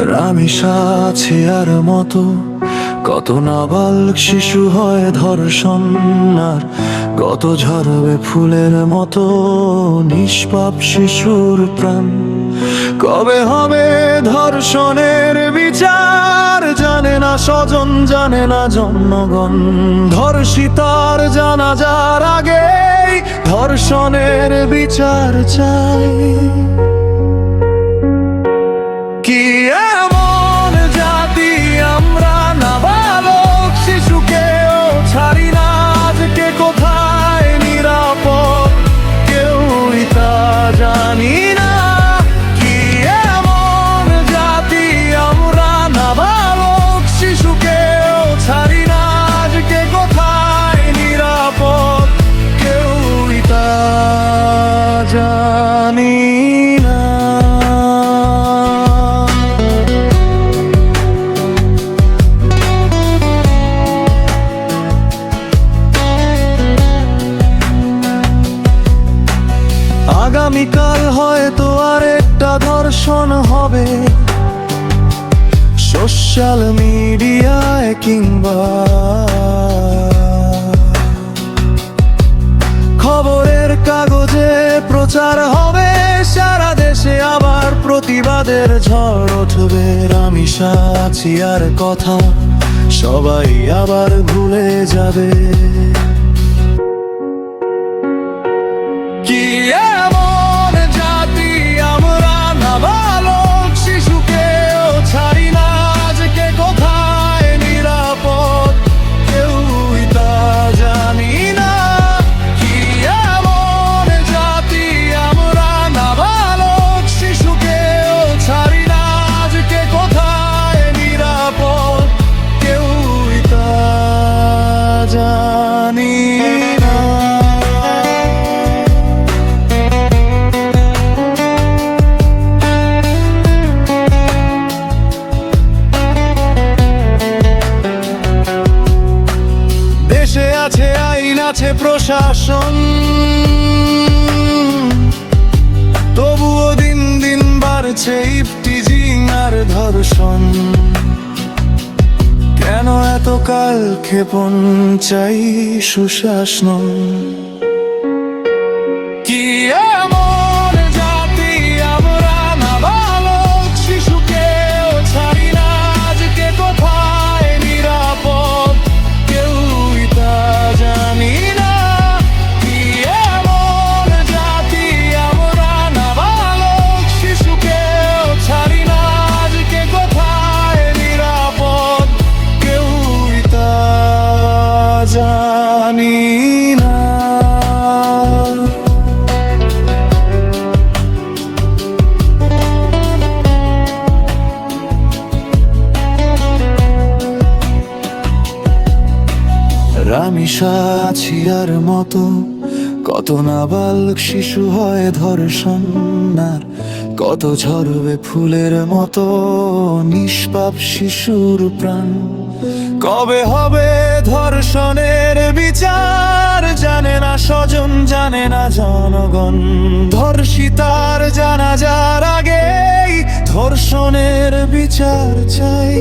রামিসা ছিয়ার মতো কত নাবালক শিশু হয় ধর্ষণ, আর কত ঝরবে ফুলের মতো নিষ্পাপ শিশুর প্রাণ। কবে হবে ধর্ষণের বিচার? জানে না স্বজন, জানে না জনগণ। ধর্ষিতার জানাজার আগে ধর্ষণের বিচার চাই। কি এমন জাতি আমরা, নাবালক শিশুকেও ছাড়ি না। আজকে কোথায় নিরাপদ কেউই তা জানি না। কি এমন জাতি আমরা, নাবালক শিশুকেও ছাড়ি না। আজকে কোথায় নিরাপদ কেউই তা জানি না। আগামীকাল হয়তো আরেকটা ধর্ষণ হবে, সোশ্যাল মিডিয়ায় কিংবা খবরের কাগজে প্রচার হবে। সারা দেশে আবার প্রতিবাদের ঝড় উঠবে। রামিসা ছিয়ার কথা সবাই আবার ভুলে যাবে। কি এমন জাতি আমরা, নাবালক শিশুকেও ছাড়ি না। আজকে কোথায় নিরাপদ কেউই তা জানি না। কি এমন জাতি আমরা, নাবালক শিশুকেও ছাড়ি না। আজকে কোথায় নিরাপদ কেউই তা জানি না। দেশে আছে আইন, আছে প্রশাসন, তবুও দিন দিন বাড়ছে ইফটিজিং আর ধর্ষণ। কেন এত কাল ক্ষেপণ, চাই সুশাসন। কি এমন জাতি আমরা, নাবালক শিশুকেও ছাড়ি না। আজকে কোথায় নিরাপদ কেউই তা জানি না। কি এমন জাতি আমরা, নাবালক শিশুকেও ছাড়ি না। আজকে কোথায় নিরাপদ কেউই তা জানি না। রামিসা ছিয়ার মতো কত নাবালক শিশু হয় ধর্ষণ, আর কত ঝরবে ফুলের মতো নিষ্পাপ শিশুর প্রাণ। কবে হবে ধর্ষণের বিচার? জানে না স্বজন, জানে না জনগণ। ধর্ষিতার জানাজার আগে ধর্ষণের বিচার চাই।